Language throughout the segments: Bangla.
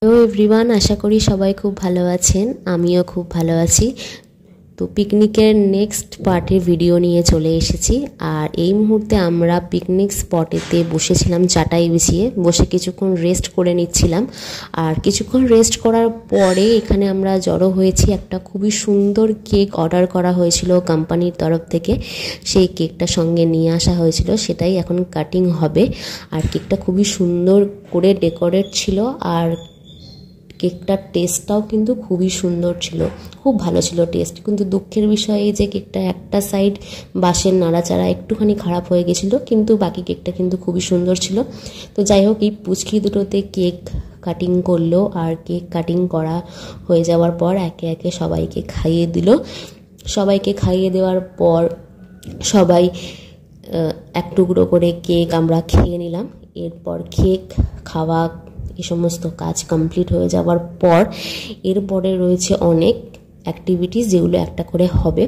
হ্যালো এভরিওয়ান, আশা করি সবাই খুব ভালো আছেন। আমিও খুব ভালো আছি। তো পিকনিকের নেক্সট পার্টের ভিডিও নিয়ে চলে এসেছি। আর এই মুহূর্তে আমরা পিকনিক স্পটেতে বসেছিলাম, চাটাই বিছিয়ে বসে কিছুক্ষণ রেস্ট করে নিচ্ছিলাম। আর কিছুক্ষণ রেস্ট করার পরে এখানে আমরা জড়ো হয়েছি। একটা খুবই সুন্দর কেক অর্ডার করা হয়েছিল কোম্পানির তরফ থেকে। সেই কেকটা সঙ্গে নিয়ে আসা হয়েছিল, সেটাই এখন কাটিং হবে। আর কেকটা খুবই সুন্দর করে ডেকোরেট ছিল। আর কেকটার টেস্টটাও কিন্তু খুবই সুন্দর ছিল, খুব ভালো ছিল টেস্ট। কিন্তু দুঃখের বিষয় এই যে কেকটা একটা সাইড বাঁশের নাড়াচাড়া একটুখানি খারাপ হয়ে গেছিলো, কিন্তু বাকি কেকটা কিন্তু খুবই সুন্দর ছিল। তো যাই হোক, এই পুচকি দুটোতে কেক কাটিং করলো। আর কেক কাটিং করা হয়ে যাওয়ার পর একে একে সবাইকে খাইয়ে দিল। সবাইকে খাইয়ে দেওয়ার পর সবাই এক টুকরো করে কেক আমরা খেয়ে নিলাম। এরপর কেক খাওয়া এই সমস্ত কাজ কমপ্লিট হয়ে যাওয়ার পর এরপরে রয়েছে অনেক অ্যাক্টিভিটিস, যেগুলো একটা করে হবে।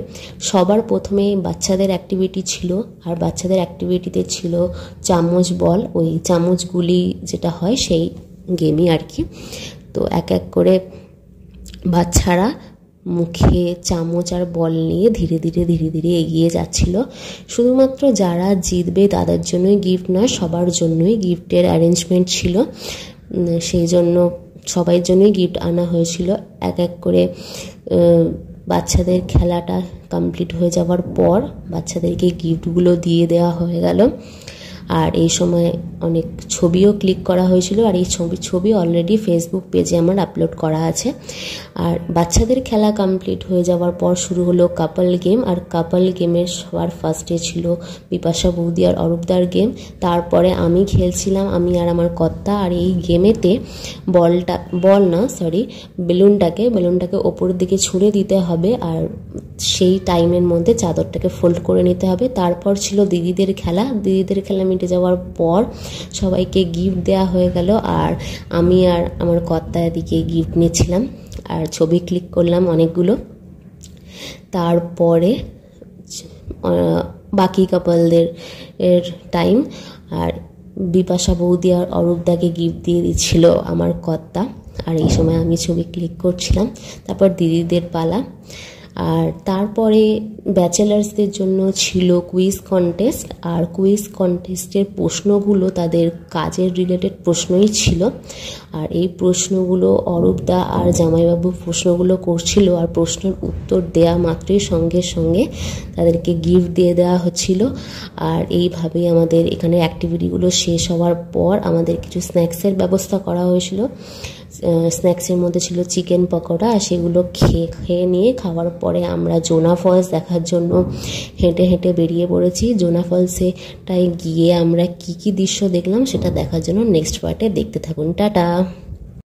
সবার প্রথমে বাচ্চাদের অ্যাক্টিভিটি ছিল। আর বাচ্চাদের অ্যাক্টিভিটিতে ছিল চামচ বল, ওই চামচগুলি যেটা হয় সেই গেমই আর কি। তো এক এক করে বাচ্চারা মুখে চামচ আর বল নিয়ে ধীরে ধীরে এগিয়ে যাচ্ছিল। শুধুমাত্র যারা জিতবে তাদের জন্যই গিফট নয়, সবার জন্যই গিফটের অ্যারেঞ্জমেন্ট ছিল। সেই জন্য সবার জন্যই গিফট আনা হয়েছিল। এক এক করে বাচ্চাদের খেলাটা কমপ্লিট হয়ে যাওয়ার পর বাচ্চাদেরকে গিফটগুলো দিয়ে দেওয়া হয়ে গেল। আর এই সময় অনেক ছবিও ক্লিক করা হয়েছিল। আর এই ছবি অলরেডি ফেসবুক পেজে আমার আপলোড করা আছে। আর বাচ্চাদের খেলা কমপ্লিট হয়ে যাওয়ার পর শুরু হলো কাপল গেম। আর কাপল গেমের সবার ফার্স্টে ছিল বিপাশা বৌদি আর অরূপদার গেম। তারপরে আমি খেলছিলাম, আমি আর আমার কর্তা। আর এই গেমেতে বেলুনটাকে ওপরের দিকে ছুঁড়ে দিতে হবে। আর সেই টাইমের মধ্যে চাদরটাকে ফোল্ড করে নিতে হবে। তারপর ছিল দিদিদের খেলা মিটে যাওয়ার পর সবাইকে গিফট দেওয়া হয়ে গেল। আর আমি আর আমার কর্তা এদিকে গিফট নিয়েছিলাম আর ছবি ক্লিক করলাম অনেকগুলো। তারপরে বাকি কাপলদের টাইম। আর বিপাশা বৌদি আর অরূপদাকে গিফট দিয়ে দিচ্ছিল আমার কর্তা। আর এই সময় আমি ছবি ক্লিক করছিলাম। তারপর দিদিদের পালা। আর তারপরে ব্যাচেলার্সদের জন্য ছিল কুইজ কন্টেস্ট। আর কুইজ কন্টেস্টের প্রশ্নগুলো তাদের কাজের রিলেটেড প্রশ্নই ছিল। আর এই প্রশ্নগুলো অরূপদা আর জামাইবাবু প্রশ্নগুলো করছিল। আর প্রশ্নের উত্তর দেয়া মাত্রই সঙ্গে সঙ্গে তাদেরকে গিফট দিয়ে দেওয়া হচ্ছিল। আর এইভাবেই আমাদের এখানে অ্যাক্টিভিটিগুলো শেষ হওয়ার পর আমাদের কিছু স্ন্যাক্সের ব্যবস্থা করা হয়েছিল। স্ন্যাক্সের মধ্যে ছিল চিকেন পকোড়া। আর সেগুলো খেয়ে খাওয়ার পরে আমরা জোনা ফলস দেখার জন্য হেঁটে বেরিয়ে পড়েছি। জোনা ফলসেটায় গিয়ে আমরা কি দৃশ্য দেখলাম সেটা দেখার জন্য নেক্সট পার্টে দেখতে থাকুন। টাটা।